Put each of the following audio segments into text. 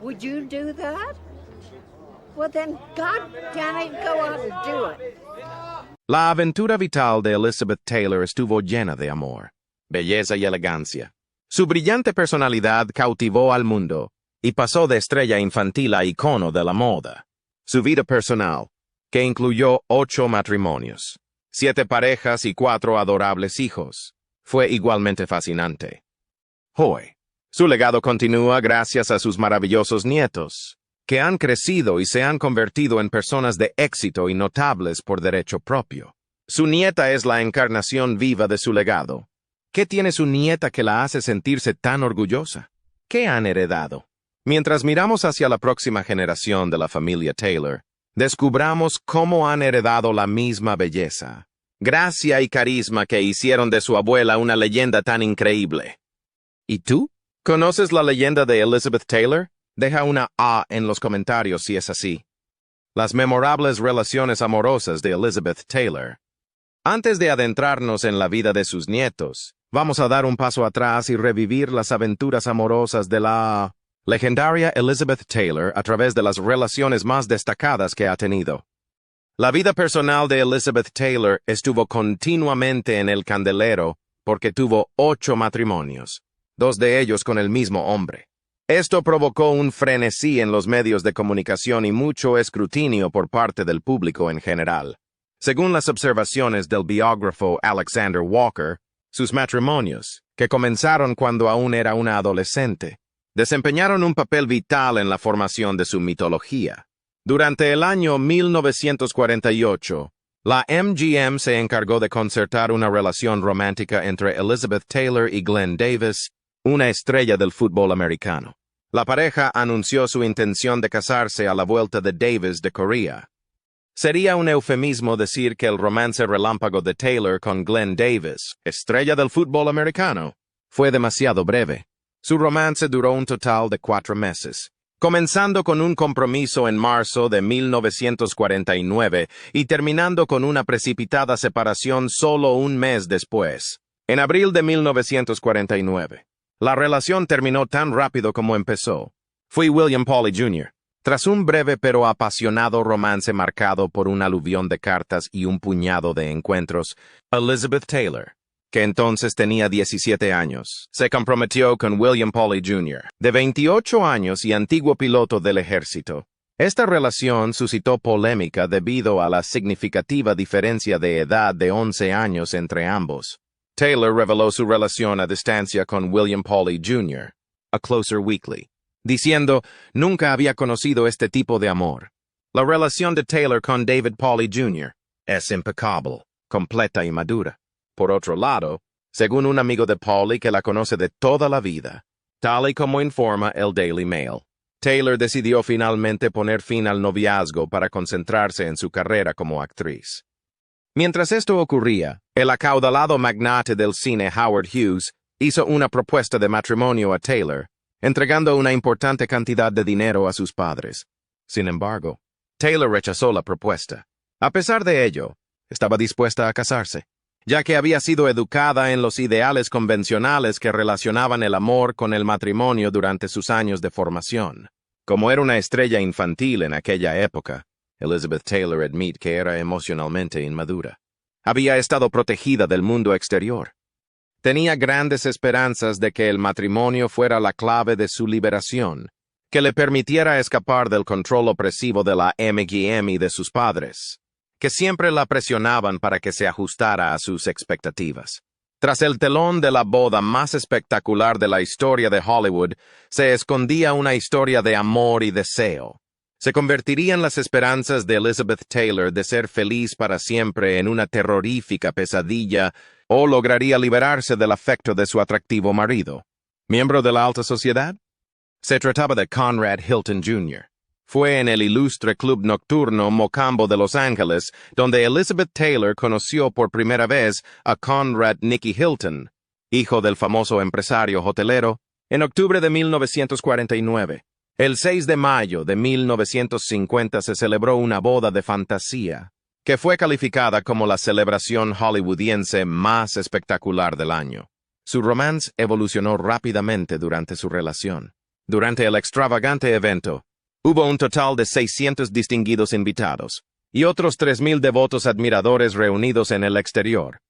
Would you do that? Well, then, God damn it, go out and do it. La aventura vital de Elizabeth Taylor estuvo llena de amor, belleza y elegancia. Su brillante personalidad cautivó al mundo y pasó de estrella infantil a icono de la moda. Su vida personal, que incluyó 8 matrimonios, 7 parejas y 4 adorables hijos, fue igualmente fascinante. Hoy, su legado continúa gracias a sus maravillosos nietos, que han crecido y se han convertido en personas de éxito y notables por derecho propio. Su nieta es la encarnación viva de su legado. ¿Qué tiene su nieta que la hace sentirse tan orgullosa? ¿Qué han heredado? Mientras miramos hacia la próxima generación de la familia Taylor, descubramos cómo han heredado la misma belleza, gracia y carisma que hicieron de su abuela una leyenda tan increíble. ¿Y tú? ¿Conoces la leyenda de Elizabeth Taylor? Deja una A en los comentarios si es así. Las memorables relaciones amorosas de Elizabeth Taylor. Antes de adentrarnos en la vida de sus nietos, vamos a dar un paso atrás y revivir las aventuras amorosas de la legendaria Elizabeth Taylor a través de las relaciones más destacadas que ha tenido. La vida personal de Elizabeth Taylor estuvo continuamente en el candelero porque tuvo 8 matrimonios, 2 de ellos con el mismo hombre. Esto provocó un frenesí en los medios de comunicación y mucho escrutinio por parte del público en general. Según las observaciones del biógrafo Alexander Walker, sus matrimonios, que comenzaron cuando aún era una adolescente, desempeñaron un papel vital en la formación de su mitología. Durante el año 1948, la MGM se encargó de concertar una relación romántica entre Elizabeth Taylor y Glenn Davis, una estrella del fútbol americano. La pareja anunció su intención de casarse a la vuelta de Davis de Corea. Sería un eufemismo decir que el romance relámpago de Taylor con Glenn Davis, estrella del fútbol americano, fue demasiado breve. Su romance duró un total de 4 meses, comenzando con un compromiso en marzo de 1949 y terminando con una precipitada separación solo un mes después, en abril de 1949. La relación terminó tan rápido como empezó. Fue William Pauley Jr. Tras un breve pero apasionado romance marcado por un aluvión de cartas y un puñado de encuentros, Elizabeth Taylor, que entonces tenía 17 años, se comprometió con William Pauley Jr., de 28 años y antiguo piloto del ejército. Esta relación suscitó polémica debido a la significativa diferencia de edad de 11 años entre ambos. Taylor reveló su relación a distancia con William Pauley Jr., a Closer Weekly, diciendo, nunca había conocido este tipo de amor. La relación de Taylor con David Pauley Jr. es impecable, completa y madura. Por otro lado, según un amigo de Pauley que la conoce de toda la vida, tal y como informa el Daily Mail, Taylor decidió finalmente poner fin al noviazgo para concentrarse en su carrera como actriz. Mientras esto ocurría, el acaudalado magnate del cine Howard Hughes hizo una propuesta de matrimonio a Taylor, entregando una importante cantidad de dinero a sus padres. Sin embargo, Taylor rechazó la propuesta. A pesar de ello, estaba dispuesta a casarse, ya que había sido educada en los ideales convencionales que relacionaban el amor con el matrimonio durante sus años de formación. Como era una estrella infantil en aquella época, Elizabeth Taylor admite que era emocionalmente inmadura. Había estado protegida del mundo exterior. Tenía grandes esperanzas de que el matrimonio fuera la clave de su liberación, que le permitiera escapar del control opresivo de la MGM y de sus padres, que siempre la presionaban para que se ajustara a sus expectativas. Tras el telón de la boda más espectacular de la historia de Hollywood, se escondía una historia de amor y deseo. ¿Se convertirían las esperanzas de Elizabeth Taylor de ser feliz para siempre en una terrorífica pesadilla o lograría liberarse del afecto de su atractivo marido? ¿Miembro de la alta sociedad? Se trataba de Conrad Hilton Jr. Fue en el ilustre club nocturno Mocambo de Los Ángeles donde Elizabeth Taylor conoció por primera vez a Conrad Nicky Hilton, hijo del famoso empresario hotelero, en octubre de 1949. El 6 de mayo de 1950 se celebró una boda de fantasía, que fue calificada como la celebración hollywoodiense más espectacular del año. Su romance evolucionó rápidamente durante su relación. Durante el extravagante evento, hubo un total de 600 distinguidos invitados y otros 3,000 devotos admiradores reunidos en el exterior.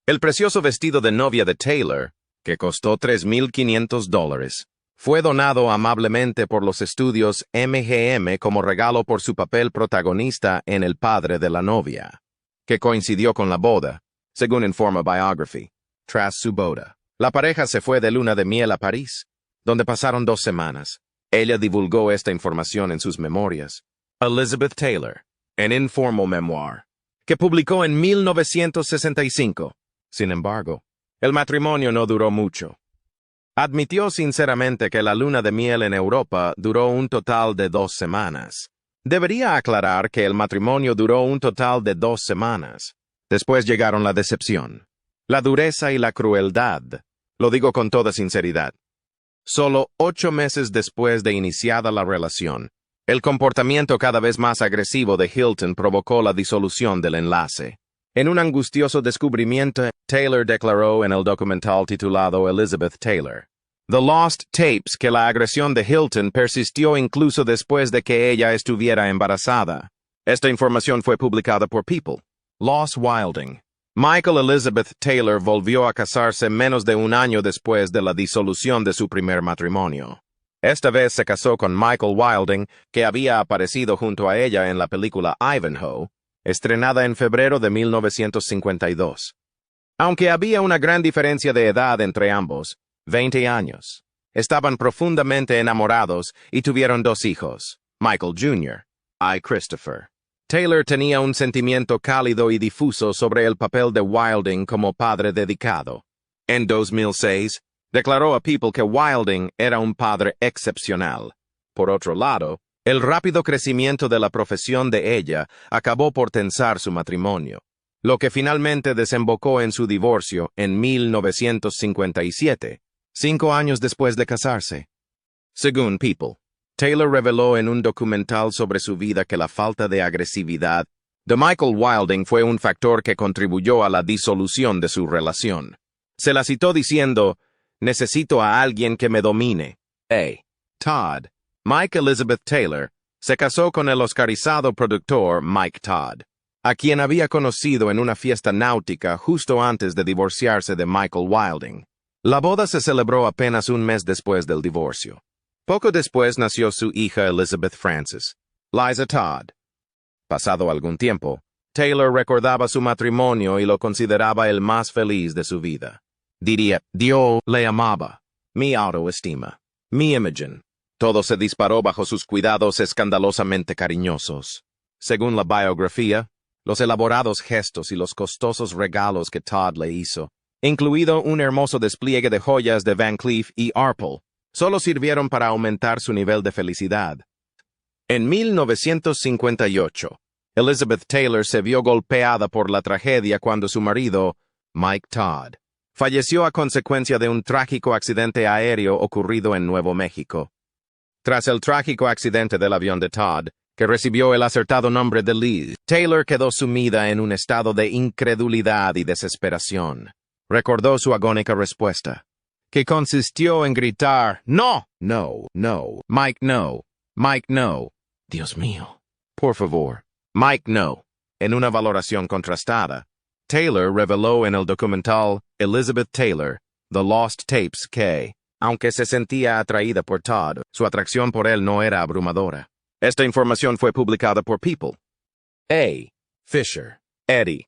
El precioso vestido de novia de Taylor, que costó $3,500, fue donado amablemente por los estudios MGM como regalo por su papel protagonista en El padre de la novia, que coincidió con la boda, según informa Biography. Tras su boda, la pareja se fue de luna de miel a París, donde pasaron 2 semanas. Ella divulgó esta información en sus memorias. Elizabeth Taylor, an informal memoir, que publicó en 1965. Sin embargo, el matrimonio no duró mucho. Admitió sinceramente que la luna de miel en Europa duró un total de 2 semanas. Debería aclarar que el matrimonio duró un total de 2 semanas. Después llegaron la decepción, la dureza y la crueldad. Lo digo con toda sinceridad. Solo 8 meses después de iniciada la relación, el comportamiento cada vez más agresivo de Hilton provocó la disolución del enlace. En un angustioso descubrimiento, Taylor declaró en el documental titulado Elizabeth Taylor, The Lost Tapes, que la agresión de Hilton persistió incluso después de que ella estuviera embarazada. Esta información fue publicada por People. Loss Wilding. Michael Elizabeth Taylor volvió a casarse menos de un año después de la disolución de su primer matrimonio. Esta vez se casó con Michael Wilding, que había aparecido junto a ella en la película Ivanhoe, estrenada en febrero de 1952. Aunque había una gran diferencia de edad entre ambos, 20 años, estaban profundamente enamorados y tuvieron 2 hijos, Michael Jr. y Christopher. Taylor tenía un sentimiento cálido y difuso sobre el papel de Wilding como padre dedicado. En 2006, declaró a People que Wilding era un padre excepcional. Por otro lado, el rápido crecimiento de la profesión de ella acabó por tensar su matrimonio, lo que finalmente desembocó en su divorcio en 1957, 5 años después de casarse. Según People, Taylor reveló en un documental sobre su vida que la falta de agresividad de Michael Wilding fue un factor que contribuyó a la disolución de su relación. Se la citó diciendo, «Necesito a alguien que me domine». Todd, Mike Elizabeth Taylor, se casó con el oscarizado productor Mike Todd, a quien había conocido en una fiesta náutica justo antes de divorciarse de Michael Wilding. La boda se celebró apenas un mes después del divorcio. Poco después nació su hija Elizabeth Frances, Liza Todd. Pasado algún tiempo, Taylor recordaba su matrimonio y lo consideraba el más feliz de su vida. Diría, Dios le amaba, mi autoestima, mi imagen. Todo se disparó bajo sus cuidados escandalosamente cariñosos. Según la biografía, los elaborados gestos y los costosos regalos que Todd le hizo, incluido un hermoso despliegue de joyas de Van Cleef y Arpels, solo sirvieron para aumentar su nivel de felicidad. En 1958, Elizabeth Taylor se vio golpeada por la tragedia cuando su marido, Mike Todd, falleció a consecuencia de un trágico accidente aéreo ocurrido en Nuevo México. Tras el trágico accidente del avión de Todd, que recibió el acertado nombre de Liz, Taylor quedó sumida en un estado de incredulidad y desesperación. Recordó su agónica respuesta, que consistió en gritar, «No, no, no, Mike, no, Mike, no. Dios mío, por favor, Mike, no». En una valoración contrastada, Taylor reveló en el documental Elizabeth Taylor, The Lost Tapes que, aunque se sentía atraída por Todd, su atracción por él no era abrumadora. Esta información fue publicada por People. Fisher, Eddie.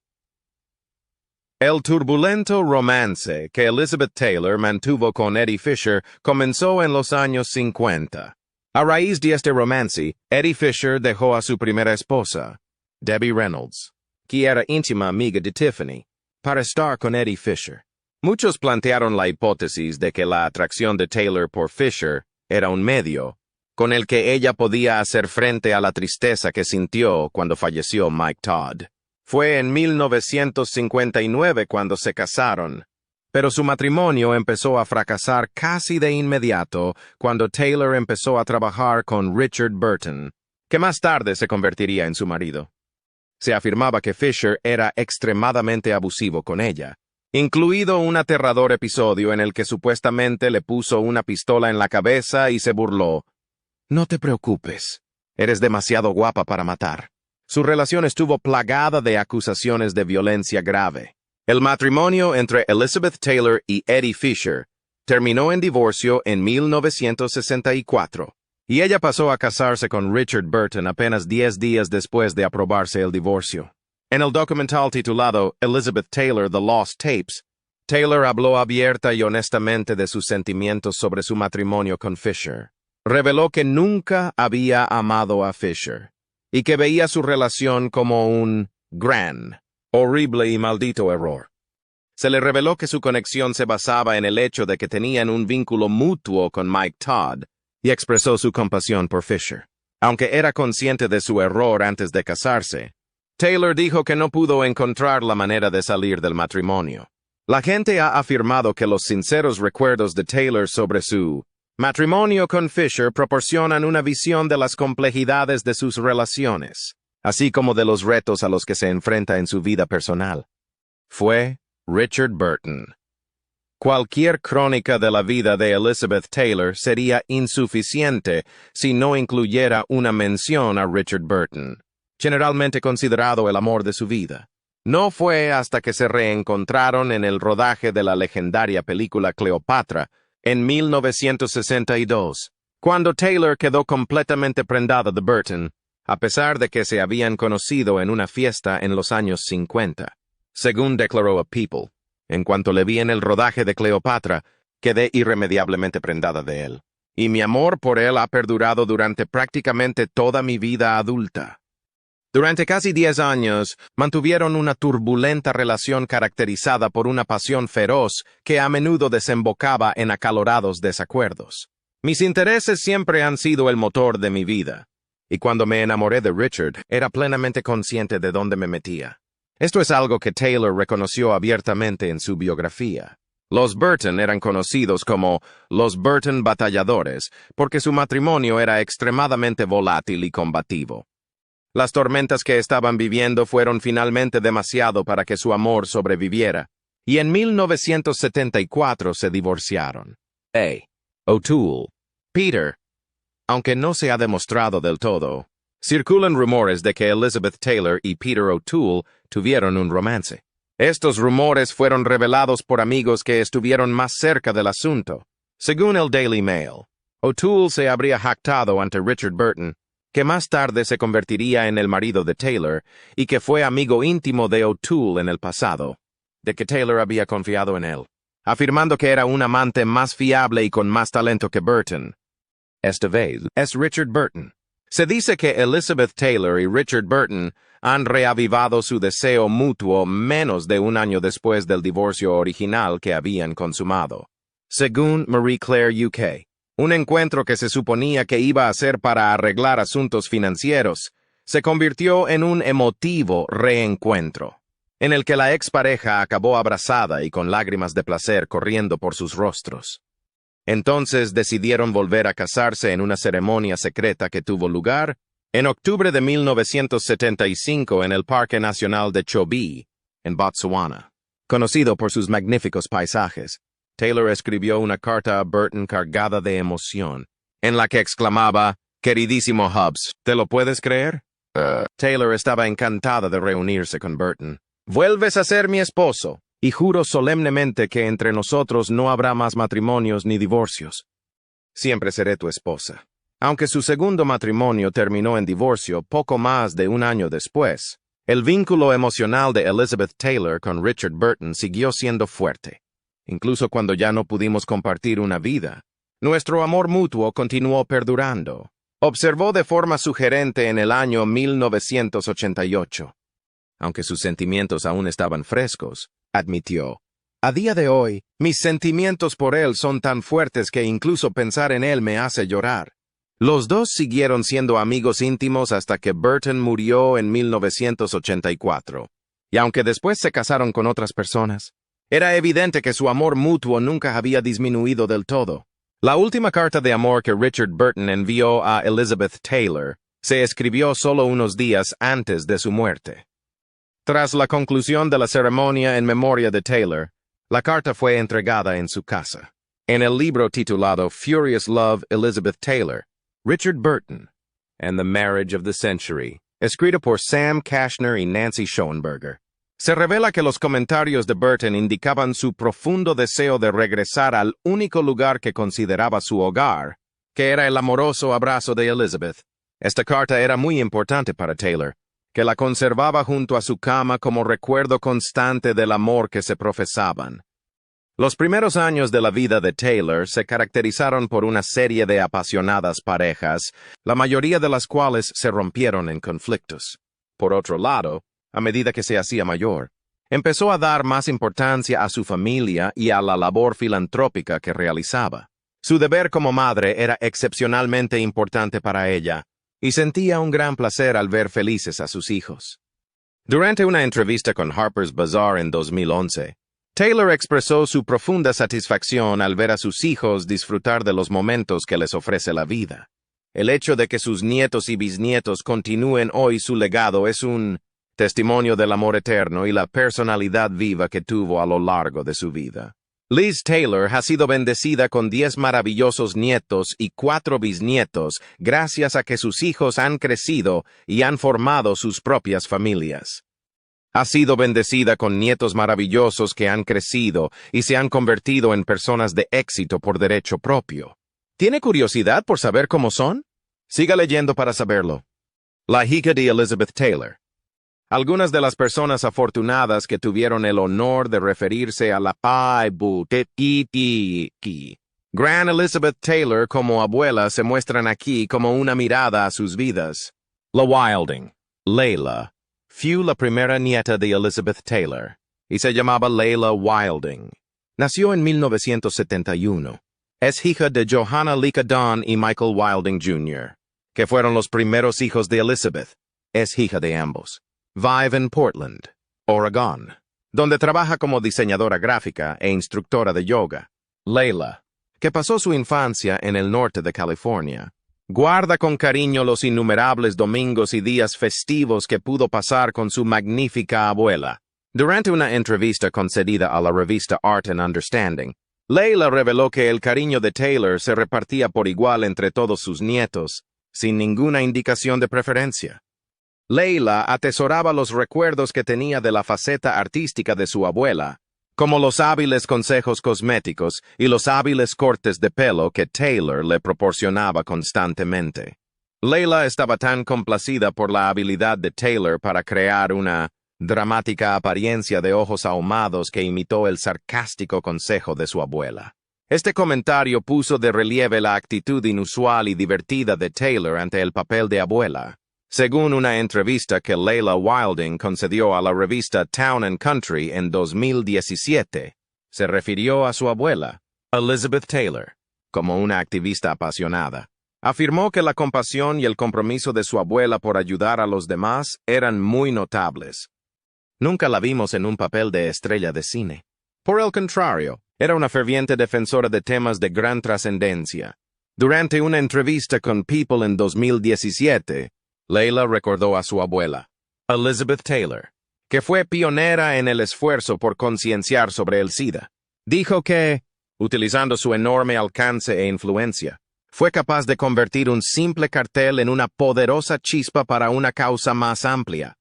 El turbulento romance que Elizabeth Taylor mantuvo con Eddie Fisher comenzó en los años 50. A raíz de este romance, Eddie Fisher dejó a su primera esposa, Debbie Reynolds, que era íntima amiga de Tiffany, para estar con Eddie Fisher. Muchos plantearon la hipótesis de que la atracción de Taylor por Fisher era un medio con el que ella podía hacer frente a la tristeza que sintió cuando falleció Mike Todd. Fue en 1959 cuando se casaron, pero su matrimonio empezó a fracasar casi de inmediato cuando Taylor empezó a trabajar con Richard Burton, que más tarde se convertiría en su marido. Se afirmaba que Fisher era extremadamente abusivo con ella, incluido un aterrador episodio en el que supuestamente le puso una pistola en la cabeza y se burló. No te preocupes, eres demasiado guapa para matar. Su relación estuvo plagada de acusaciones de violencia grave. El matrimonio entre Elizabeth Taylor y Eddie Fisher terminó en divorcio en 1964, y ella pasó a casarse con Richard Burton apenas 10 días después de aprobarse el divorcio. En el documental titulado Elizabeth Taylor: The Lost Tapes, Taylor habló abierta y honestamente de sus sentimientos sobre su matrimonio con Fisher. Reveló que nunca había amado a Fisher y que veía su relación como un gran, horrible y maldito error. Se le reveló que su conexión se basaba en el hecho de que tenían un vínculo mutuo con Mike Todd y expresó su compasión por Fisher. Aunque era consciente de su error antes de casarse, Taylor dijo que no pudo encontrar la manera de salir del matrimonio. La gente ha afirmado que los sinceros recuerdos de Taylor sobre su matrimonio con Fisher proporcionan una visión de las complejidades de sus relaciones, así como de los retos a los que se enfrenta en su vida personal. Fue Richard Burton. Cualquier crónica de la vida de Elizabeth Taylor sería insuficiente si no incluyera una mención a Richard Burton, generalmente considerado el amor de su vida. No fue hasta que se reencontraron en el rodaje de la legendaria película Cleopatra en 1962, cuando Taylor quedó completamente prendada de Burton, a pesar de que se habían conocido en una fiesta en los años 50. Según declaró a People, en cuanto le vi en el rodaje de Cleopatra, quedé irremediablemente prendada de él, y mi amor por él ha perdurado durante prácticamente toda mi vida adulta. Durante casi 10 años, mantuvieron una turbulenta relación caracterizada por una pasión feroz que a menudo desembocaba en acalorados desacuerdos. Mis intereses siempre han sido el motor de mi vida, y cuando me enamoré de Richard, era plenamente consciente de dónde me metía. Esto es algo que Taylor reconoció abiertamente en su biografía. Los Burton eran conocidos como los Burton batalladores porque su matrimonio era extremadamente volátil y combativo. Las tormentas que estaban viviendo fueron finalmente demasiado para que su amor sobreviviera, y en 1974 se divorciaron. A. O'Toole. Peter. Aunque no se ha demostrado del todo, circulan rumores de que Elizabeth Taylor y Peter O'Toole tuvieron un romance. Estos rumores fueron revelados por amigos que estuvieron más cerca del asunto. Según el Daily Mail, O'Toole se habría jactado ante Richard Burton que más tarde se convertiría en el marido de Taylor y que fue amigo íntimo de O'Toole en el pasado, de que Taylor había confiado en él, afirmando que era un amante más fiable y con más talento que Burton. Esta vez es Richard Burton. Se dice que Elizabeth Taylor y Richard Burton han reavivado su deseo mutuo menos de un año después del divorcio original que habían consumado. Según Marie Claire UK, un encuentro que se suponía que iba a ser para arreglar asuntos financieros, se convirtió en un emotivo reencuentro, en el que la expareja acabó abrazada y con lágrimas de placer corriendo por sus rostros. Entonces decidieron volver a casarse en una ceremonia secreta que tuvo lugar en octubre de 1975 en el Parque Nacional de Chobe, en Botswana. Conocido por sus magníficos paisajes, Taylor escribió una carta a Burton cargada de emoción, en la que exclamaba, «Queridísimo Hubs, ¿te lo puedes creer?» Taylor estaba encantada de reunirse con Burton. «Vuelves a ser mi esposo, y juro solemnemente que entre nosotros no habrá más matrimonios ni divorcios. Siempre seré tu esposa». Aunque su segundo matrimonio terminó en divorcio poco más de un año después, el vínculo emocional de Elizabeth Taylor con Richard Burton siguió siendo fuerte. Incluso cuando ya no pudimos compartir una vida, nuestro amor mutuo continuó perdurando, observó de forma sugerente en el año 1988. Aunque sus sentimientos aún estaban frescos, admitió, «A día de hoy, mis sentimientos por él son tan fuertes que incluso pensar en él me hace llorar». Los dos siguieron siendo amigos íntimos hasta que Burton murió en 1984, y aunque después se casaron con otras personas, era evidente que su amor mutuo nunca había disminuido del todo. La última carta de amor que Richard Burton envió a Elizabeth Taylor se escribió solo unos días antes de su muerte. Tras la conclusión de la ceremonia en memoria de Taylor, La carta fue entregada en su casa. En el libro titulado Furious Love, Elizabeth Taylor, Richard Burton, and the Marriage of the Century, escrito por Sam Kashner y Nancy Schoenberger, se revela que los comentarios de Burton indicaban su profundo deseo de regresar al único lugar que consideraba su hogar, que era el amoroso abrazo de Elizabeth. Esta carta era muy importante para Taylor, que la conservaba junto a su cama como recuerdo constante del amor que se profesaban. Los primeros años de la vida de Taylor se caracterizaron por una serie de apasionadas parejas, la mayoría de las cuales se rompieron en conflictos. Por otro lado, a medida que se hacía mayor, empezó a dar más importancia a su familia y a la labor filantrópica que realizaba. Su deber como madre era excepcionalmente importante para ella, y sentía un gran placer al ver felices a sus hijos. Durante una entrevista con Harper's Bazaar en 2011, Taylor expresó su profunda satisfacción al ver a sus hijos disfrutar de los momentos que les ofrece la vida. El hecho de que sus nietos y bisnietos continúen hoy su legado es un testimonio del amor eterno y la personalidad viva que tuvo a lo largo de su vida. Liz Taylor ha sido bendecida con 10 maravillosos nietos y 4 bisnietos gracias a que sus hijos han crecido y han formado sus propias familias. Ha sido bendecida con nietos maravillosos que han crecido y se han convertido en personas de éxito por derecho propio. ¿Tiene curiosidad por saber cómo son? Siga leyendo para saberlo. La hija de Elizabeth Taylor. Algunas de las personas afortunadas que tuvieron el honor de referirse a la Gran Elizabeth Taylor como abuela se muestran aquí como una mirada a sus vidas. La Wilding, Leila, fue la primera nieta de Elizabeth Taylor, y se llamaba Leila Wilding. Nació en 1971. Es hija de Johanna Lika Dawn y Michael Wilding Jr., que fueron los primeros hijos de Elizabeth. Es hija de ambos. Vive en Portland, Oregon, donde trabaja como diseñadora gráfica e instructora de yoga. Leila, que pasó su infancia en el norte de California, guarda con cariño los innumerables domingos y días festivos que pudo pasar con su magnífica abuela. Durante una entrevista concedida a la revista Art and Understanding, Leila reveló que el cariño de Taylor se repartía por igual entre todos sus nietos, sin ninguna indicación de preferencia. Leila atesoraba los recuerdos que tenía de la faceta artística de su abuela, como los hábiles consejos cosméticos y los hábiles cortes de pelo que Taylor le proporcionaba constantemente. Leila estaba tan complacida por la habilidad de Taylor para crear una dramática apariencia de ojos ahumados que imitó el sarcástico consejo de su abuela. Este comentario puso de relieve la actitud inusual y divertida de Taylor ante el papel de abuela. Según una entrevista que Leila Wilding concedió a la revista Town and Country en 2017, se refirió a su abuela, Elizabeth Taylor, como una activista apasionada. Afirmó que la compasión y el compromiso de su abuela por ayudar a los demás eran muy notables. Nunca la vimos en un papel de estrella de cine. Por el contrario, era una ferviente defensora de temas de gran trascendencia. Durante una entrevista con People en 2017, Leila recordó a su abuela, Elizabeth Taylor, que fue pionera en el esfuerzo por concienciar sobre el SIDA. Dijo que, utilizando su enorme alcance e influencia, fue capaz de convertir un simple cartel en una poderosa chispa para una causa más amplia.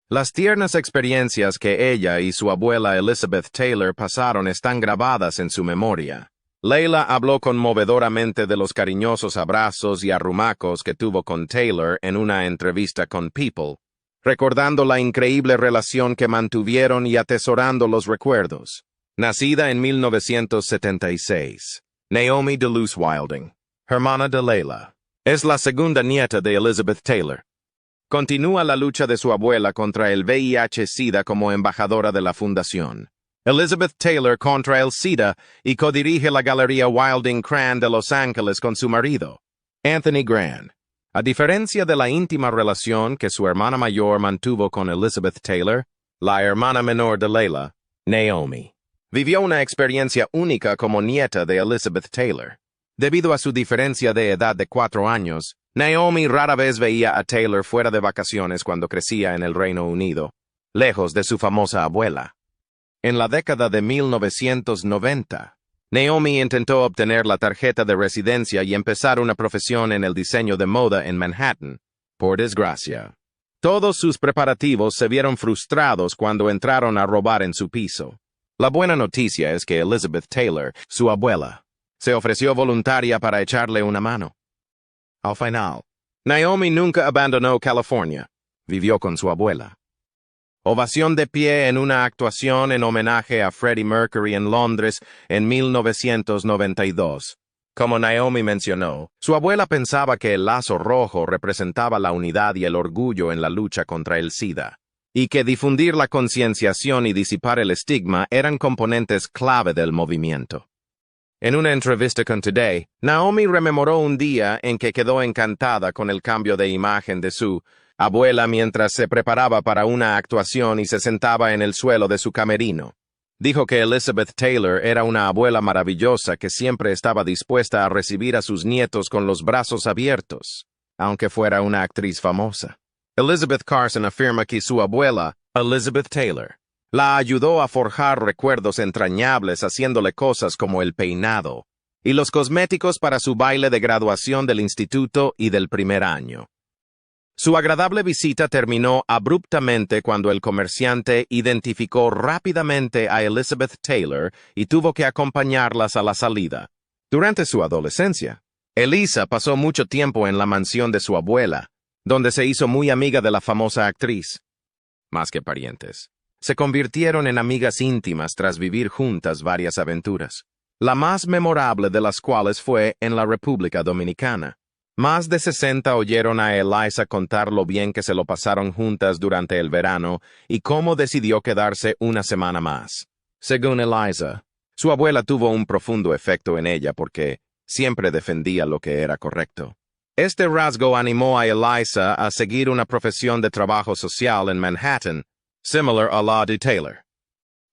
Las tiernas experiencias que ella y su abuela Elizabeth Taylor pasaron están grabadas en su memoria. Leila habló conmovedoramente de los cariñosos abrazos y arrumacos que tuvo con Taylor en una entrevista con People, recordando la increíble relación que mantuvieron y atesorando los recuerdos. Nacida en 1976, Naomi DeLuce Wilding, hermana de Leila, es la segunda nieta de Elizabeth Taylor. Continúa la lucha de su abuela contra el VIH-Sida como embajadora de la fundación. Elizabeth Taylor contra el SIDA y codirige la Galería Wilding Cran de Los Ángeles con su marido, Anthony Gran. A diferencia de la íntima relación que su hermana mayor mantuvo con Elizabeth Taylor, la hermana menor de Leila, Naomi, vivió una experiencia única como nieta de Elizabeth Taylor. Debido a su diferencia de edad de 4 años, Naomi rara vez veía a Taylor fuera de vacaciones cuando crecía en el Reino Unido, lejos de su famosa abuela. En la década de 1990, Naomi intentó obtener la tarjeta de residencia y empezar una profesión en el diseño de moda en Manhattan. Por desgracia, todos sus preparativos se vieron frustrados cuando entraron a robar en su piso. La buena noticia es que Elizabeth Taylor, su abuela, se ofreció voluntaria para echarle una mano. Al final, Naomi nunca abandonó California. Vivió con su abuela. Ovación de pie en una actuación en homenaje a Freddie Mercury en Londres en 1992. Como Naomi mencionó, su abuela pensaba que el lazo rojo representaba la unidad y el orgullo en la lucha contra el SIDA, y que difundir la concienciación y disipar el estigma eran componentes clave del movimiento. En una entrevista con Today, Naomi rememoró un día en que quedó encantada con el cambio de imagen de su abuela mientras se preparaba para una actuación y se sentaba en el suelo de su camerino. Dijo que Elizabeth Taylor era una abuela maravillosa que siempre estaba dispuesta a recibir a sus nietos con los brazos abiertos, aunque fuera una actriz famosa. Elizabeth Carson afirma que su abuela, Elizabeth Taylor, la ayudó a forjar recuerdos entrañables haciéndole cosas como el peinado y los cosméticos para su baile de graduación del instituto y del primer año. Su agradable visita terminó abruptamente cuando el comerciante identificó rápidamente a Elizabeth Taylor y tuvo que acompañarlas a la salida. Durante su adolescencia, Elisa pasó mucho tiempo en la mansión de su abuela, donde se hizo muy amiga de la famosa actriz. Más que parientes, se convirtieron en amigas íntimas tras vivir juntas varias aventuras, la más memorable de las cuales fue en la República Dominicana. Más de 60 oyeron a Eliza contar lo bien que se lo pasaron juntas durante el verano y cómo decidió quedarse una semana más. Según Eliza, su abuela tuvo un profundo efecto en ella porque siempre defendía lo que era correcto. Este rasgo animó a Eliza a seguir una profesión de trabajo social en Manhattan, similar a la de Taylor.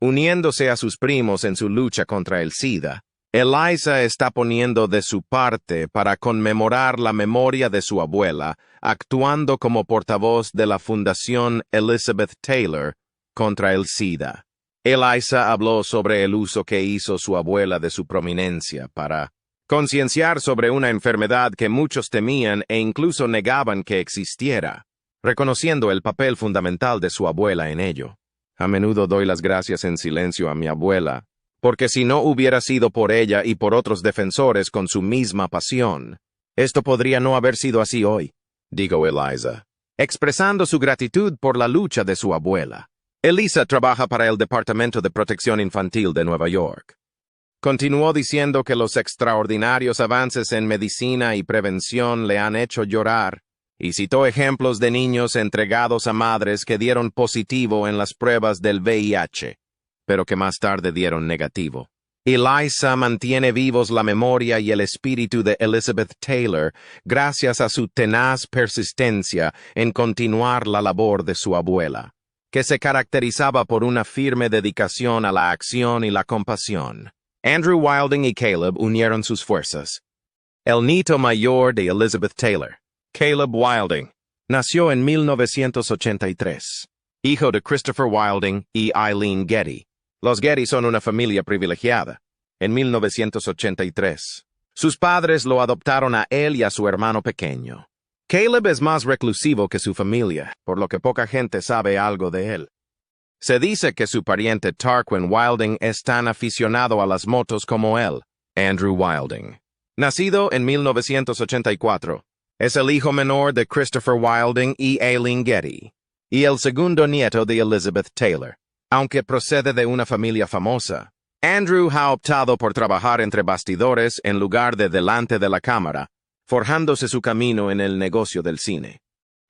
Uniéndose a sus primos en su lucha contra el SIDA, Eliza está poniendo de su parte para conmemorar la memoria de su abuela, actuando como portavoz de la Fundación Elizabeth Taylor contra el SIDA. Eliza habló sobre el uso que hizo su abuela de su prominencia para concienciar sobre una enfermedad que muchos temían e incluso negaban que existiera, reconociendo el papel fundamental de su abuela en ello. A menudo doy las gracias en silencio a mi abuela, porque si no hubiera sido por ella y por otros defensores con su misma pasión, esto podría no haber sido así hoy, dijo Eliza, expresando su gratitud por la lucha de su abuela. Eliza trabaja para el Departamento de Protección Infantil de Nueva York. Continuó diciendo que los extraordinarios avances en medicina y prevención le han hecho llorar, y citó ejemplos de niños entregados a madres que dieron positivo en las pruebas del VIH, pero que más tarde dieron negativo. Eliza mantiene vivos la memoria y el espíritu de Elizabeth Taylor gracias a su tenaz persistencia en continuar la labor de su abuela, que se caracterizaba por una firme dedicación a la acción y la compasión. Andrew Wilding y Caleb unieron sus fuerzas. El nieto mayor de Elizabeth Taylor, Caleb Wilding, nació en 1983, hijo de Christopher Wilding y Eileen Getty. Los Getty son una familia privilegiada. En 1983, sus padres lo adoptaron a él y a su hermano pequeño. Caleb es más reclusivo que su familia, por lo que poca gente sabe algo de él. Se dice que su pariente Tarquin Wilding es tan aficionado a las motos como él, Andrew Wilding. Nacido en 1984, es el hijo menor de Christopher Wilding y Eileen Getty, y el segundo nieto de Elizabeth Taylor. Aunque procede de una familia famosa, Andrew ha optado por trabajar entre bastidores en lugar de delante de la cámara, forjándose su camino en el negocio del cine.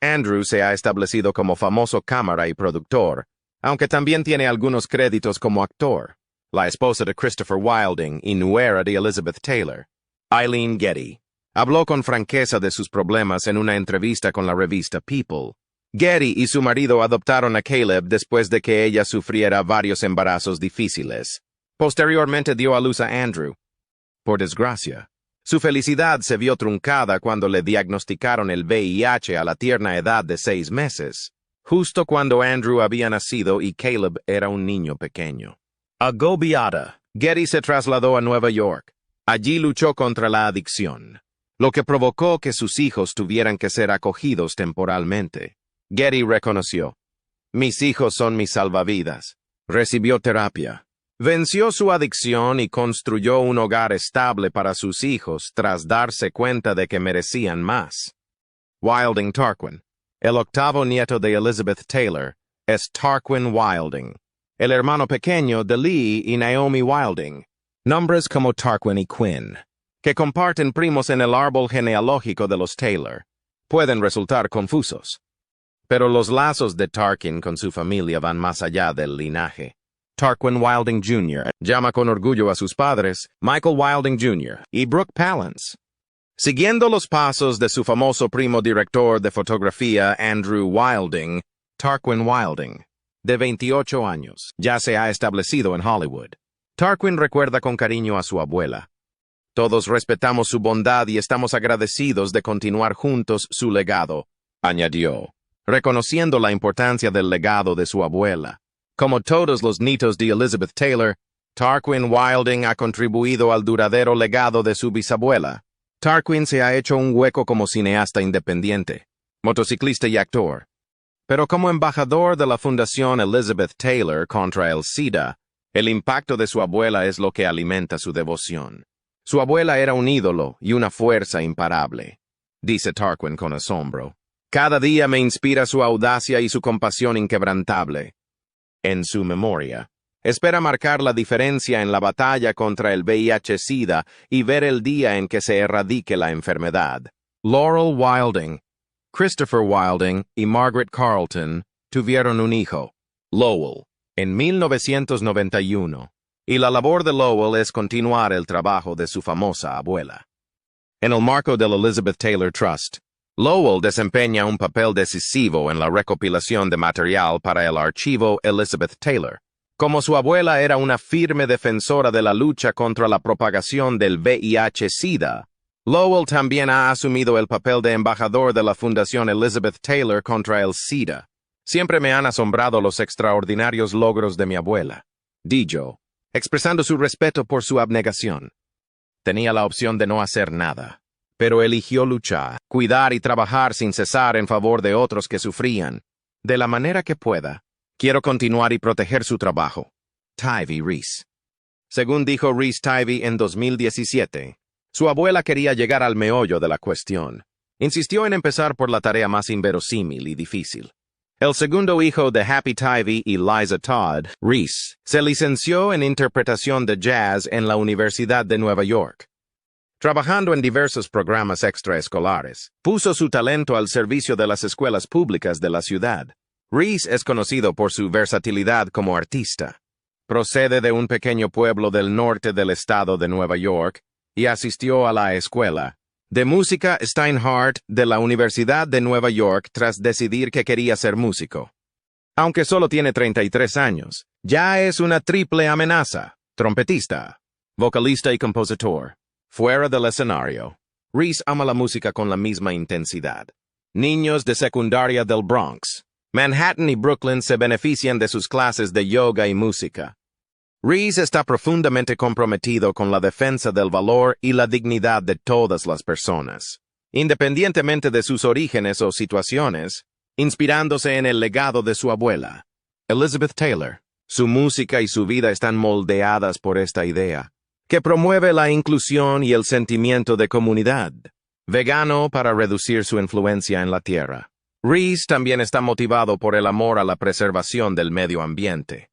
Andrew se ha establecido como famoso cámara y productor, aunque también tiene algunos créditos como actor. La esposa de Christopher Wilding y nuera de Elizabeth Taylor, Eileen Getty, habló con franqueza de sus problemas en una entrevista con la revista People. Getty y su marido adoptaron a Caleb después de que ella sufriera varios embarazos difíciles. Posteriormente dio a luz a Andrew. Por desgracia, su felicidad se vio truncada cuando le diagnosticaron el VIH a la tierna edad de 6 meses, justo cuando Andrew había nacido y Caleb era un niño pequeño. Agobiada, Getty se trasladó a Nueva York. Allí luchó contra la adicción, lo que provocó que sus hijos tuvieran que ser acogidos temporalmente. Getty reconoció: mis hijos son mis salvavidas. Recibió terapia. Venció su adicción y construyó un hogar estable para sus hijos tras darse cuenta de que merecían más. Wilding Tarquin, el octavo nieto de Elizabeth Taylor, es Tarquin Wilding, el hermano pequeño de Lee y Naomi Wilding, nombres como Tarquin y Quinn, que comparten primos en el árbol genealógico de los Taylor, pueden resultar confusos. Pero los lazos de Tarquin con su familia van más allá del linaje. Tarquin Wilding Jr. llama con orgullo a sus padres Michael Wilding Jr. y Brooke Palance. Siguiendo los pasos de su famoso primo director de fotografía Andrew Wilding, Tarquin Wilding, de 28 años, ya se ha establecido en Hollywood. Tarquin recuerda con cariño a su abuela. Todos respetamos su bondad y estamos agradecidos de continuar juntos su legado, añadió, reconociendo la importancia del legado de su abuela. Como todos los nietos de Elizabeth Taylor, Tarquin Wilding ha contribuido al duradero legado de su bisabuela. Tarquin se ha hecho un hueco como cineasta independiente, motociclista y actor. Pero como embajador de la Fundación Elizabeth Taylor contra el SIDA, el impacto de su abuela es lo que alimenta su devoción. Su abuela era un ídolo y una fuerza imparable, dice Tarquin con asombro. Cada día me inspira su audacia y su compasión inquebrantable. En su memoria, espera marcar la diferencia en la batalla contra el VIH-Sida y ver el día en que se erradique la enfermedad. Laurel Wilding, Christopher Wilding y Margaret Carleton tuvieron un hijo, Lowell, en 1991, y la labor de Lowell es continuar el trabajo de su famosa abuela. En el marco del Elizabeth Taylor Trust, Lowell desempeña un papel decisivo en la recopilación de material para el archivo Elizabeth Taylor. Como su abuela era una firme defensora de la lucha contra la propagación del VIH-Sida, Lowell también ha asumido el papel de embajador de la Fundación Elizabeth Taylor contra el SIDA. Siempre me han asombrado los extraordinarios logros de mi abuela, dijo, expresando su respeto por su abnegación. Tenía la opción de no hacer nada, pero eligió luchar, cuidar y trabajar sin cesar en favor de otros que sufrían. De la manera que pueda, quiero continuar y proteger su trabajo. Tivy Reese. Según dijo Reese Tivy en 2017, su abuela quería llegar al meollo de la cuestión. Insistió en empezar por la tarea más inverosímil y difícil. El segundo hijo de Happy Tivy y Liza Todd, Reese, se licenció en interpretación de jazz en la Universidad de Nueva York. Trabajando en diversos programas extraescolares, puso su talento al servicio de las escuelas públicas de la ciudad. Reese es conocido por su versatilidad como artista. Procede de un pequeño pueblo del norte del estado de Nueva York y asistió a la escuela de música Steinhardt de la Universidad de Nueva York tras decidir que quería ser músico. Aunque solo tiene 33 años, ya es una triple amenaza: trompetista, vocalista y compositor. Fuera del escenario, Reese ama la música con la misma intensidad. Niños de secundaria del Bronx, Manhattan y Brooklyn se benefician de sus clases de yoga y música. Reese está profundamente comprometido con la defensa del valor y la dignidad de todas las personas, independientemente de sus orígenes o situaciones, inspirándose en el legado de su abuela, Elizabeth Taylor. Su música y su vida están moldeadas por esta idea, que promueve la inclusión y el sentimiento de comunidad. Vegano para reducir su influencia en la tierra. Reese también está motivado por el amor a la preservación del medio ambiente.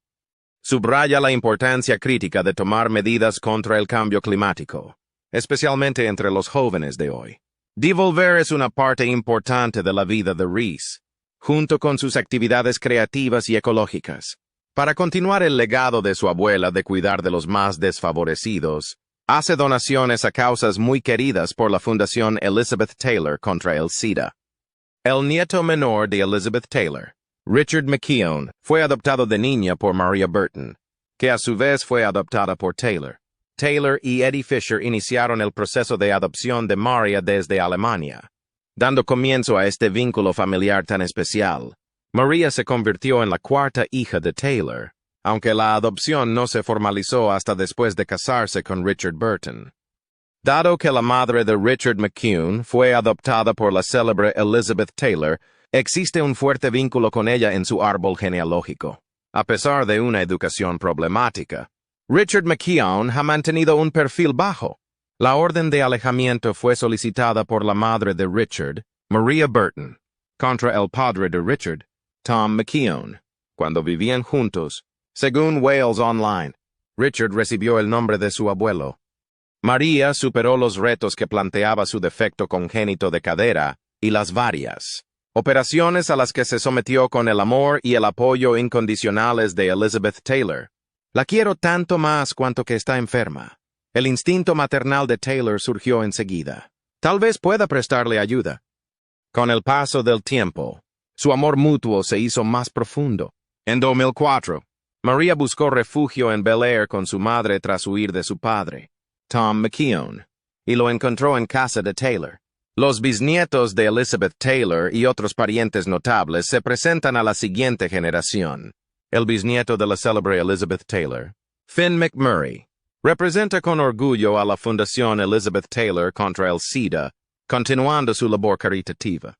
Subraya la importancia crítica de tomar medidas contra el cambio climático, especialmente entre los jóvenes de hoy. Devolver es una parte importante de la vida de Reese, junto con sus actividades creativas y ecológicas. Para continuar el legado de su abuela de cuidar de los más desfavorecidos, hace donaciones a causas muy queridas por la Fundación Elizabeth Taylor contra el SIDA. El nieto menor de Elizabeth Taylor, Richard McKeown, fue adoptado de niña por Maria Burton, que a su vez fue adoptada por Taylor. Taylor y Eddie Fisher iniciaron el proceso de adopción de Maria desde Alemania, dando comienzo a este vínculo familiar tan especial. Maria se convirtió en la cuarta hija de Taylor, aunque la adopción no se formalizó hasta después de casarse con Richard Burton. Dado que la madre de Richard McCune fue adoptada por la célebre Elizabeth Taylor, existe un fuerte vínculo con ella en su árbol genealógico. A pesar de una educación problemática, Richard McKeown ha mantenido un perfil bajo. La orden de alejamiento fue solicitada por la madre de Richard, Maria Burton, contra el padre de Richard, Tom McKeown, cuando vivían juntos. Según Wales Online, Richard recibió el nombre de su abuelo. María superó los retos que planteaba su defecto congénito de cadera y las varias operaciones a las que se sometió con el amor y el apoyo incondicionales de Elizabeth Taylor. La quiero tanto más cuanto que está enferma. El instinto maternal de Taylor surgió enseguida. Tal vez pueda prestarle ayuda. Con el paso del tiempo, su amor mutuo se hizo más profundo. En 2004, María buscó refugio en Bel Air con su madre tras huir de su padre, Tom McKeown, y lo encontró en casa de Taylor. Los bisnietos de Elizabeth Taylor y otros parientes notables se presentan a la siguiente generación. El bisnieto de la célebre Elizabeth Taylor, Finn McMurray, representa con orgullo a la Fundación Elizabeth Taylor contra el SIDA, continuando su labor caritativa.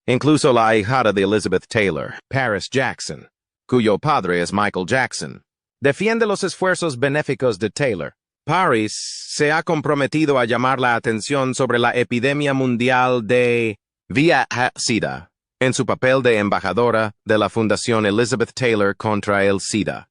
Incluso la ahijada de Elizabeth Taylor, Paris Jackson, cuyo padre es Michael Jackson, defiende los esfuerzos benéficos de Taylor. Paris se ha comprometido a llamar la atención sobre la epidemia mundial de VIH-Sida en su papel de embajadora de la Fundación Elizabeth Taylor contra el SIDA.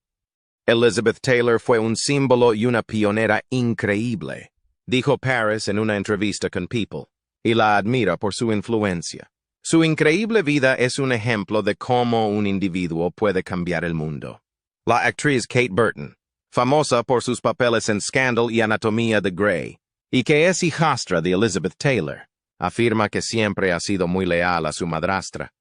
Elizabeth Taylor fue un símbolo y una pionera increíble, dijo Paris en una entrevista con People, y la admira por su influencia. Su increíble vida es un ejemplo de cómo un individuo puede cambiar el mundo. La actriz Kate Burton, famosa por sus papeles en Scandal y Anatomía de Grey, y que es hijastra de Elizabeth Taylor, afirma que siempre ha sido muy leal a su madrastra.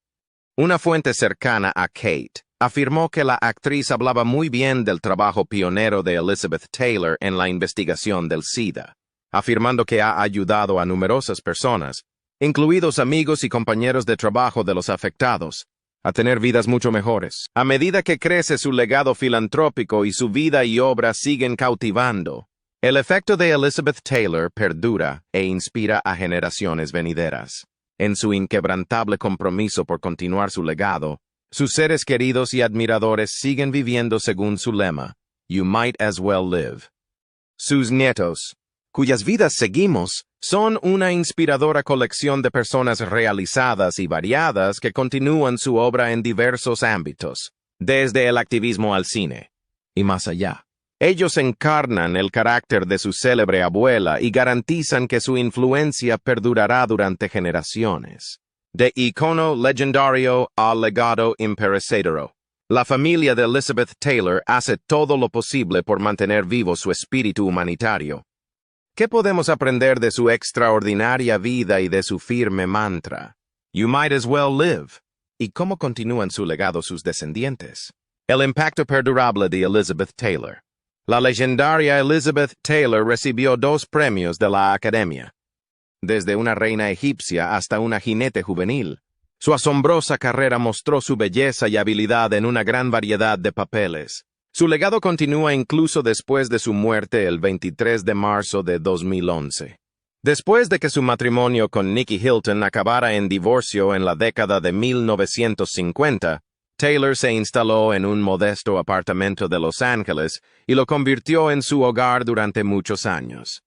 Una fuente cercana a Kate afirmó que la actriz hablaba muy bien del trabajo pionero de Elizabeth Taylor en la investigación del SIDA, afirmando que ha ayudado a numerosas personas, incluidos amigos y compañeros de trabajo de los afectados, a tener vidas mucho mejores. A medida que crece su legado filantrópico y su vida y obra siguen cautivando, el efecto de Elizabeth Taylor perdura e inspira a generaciones venideras. En su inquebrantable compromiso por continuar su legado, sus seres queridos y admiradores siguen viviendo según su lema, "You might as well live". Sus nietos, cuyas vidas seguimos, son una inspiradora colección de personas realizadas y variadas que continúan su obra en diversos ámbitos, desde el activismo al cine y más allá. Ellos encarnan el carácter de su célebre abuela y garantizan que su influencia perdurará durante generaciones. De icono legendario a legado imperecedero, la familia de Elizabeth Taylor hace todo lo posible por mantener vivo su espíritu humanitario. ¿Qué podemos aprender de su extraordinaria vida y de su firme mantra? You might as well live. ¿Y cómo continúan su legado sus descendientes? El impacto perdurable de Elizabeth Taylor. La legendaria Elizabeth Taylor recibió 2 premios de la Academia. Desde una reina egipcia hasta una jinete juvenil, su asombrosa carrera mostró su belleza y habilidad en una gran variedad de papeles. Su legado continúa incluso después de su muerte el 23 de marzo de 2011. Después de que su matrimonio con Nicky Hilton acabara en divorcio en la década de 1950, Taylor se instaló en un modesto apartamento de Los Ángeles y lo convirtió en su hogar durante muchos años.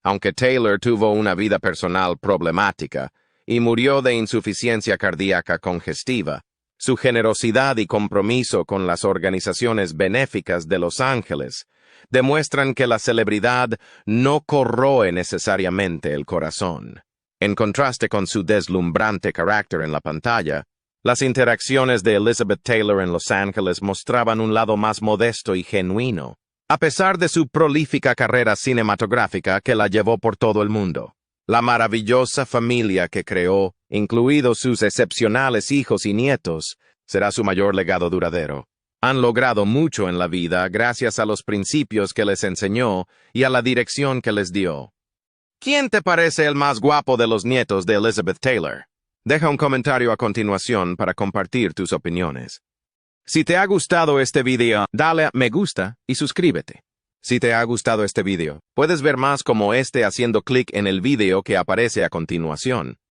Aunque Taylor tuvo una vida personal problemática y murió de insuficiencia cardíaca congestiva, su generosidad y compromiso con las organizaciones benéficas de Los Ángeles demuestran que la celebridad no corroe necesariamente el corazón. En contraste con su deslumbrante carácter en la pantalla, las interacciones de Elizabeth Taylor en Los Ángeles mostraban un lado más modesto y genuino, a pesar de su prolífica carrera cinematográfica que la llevó por todo el mundo. La maravillosa familia que creó, incluidos sus excepcionales hijos y nietos, será su mayor legado duradero. Han logrado mucho en la vida gracias a los principios que les enseñó y a la dirección que les dio. ¿Quién te parece el más guapo de los nietos de Elizabeth Taylor? Deja un comentario a continuación para compartir tus opiniones. Si te ha gustado este video, dale a me gusta y suscríbete. Si te ha gustado este video, puedes ver más como este haciendo clic en el video que aparece a continuación.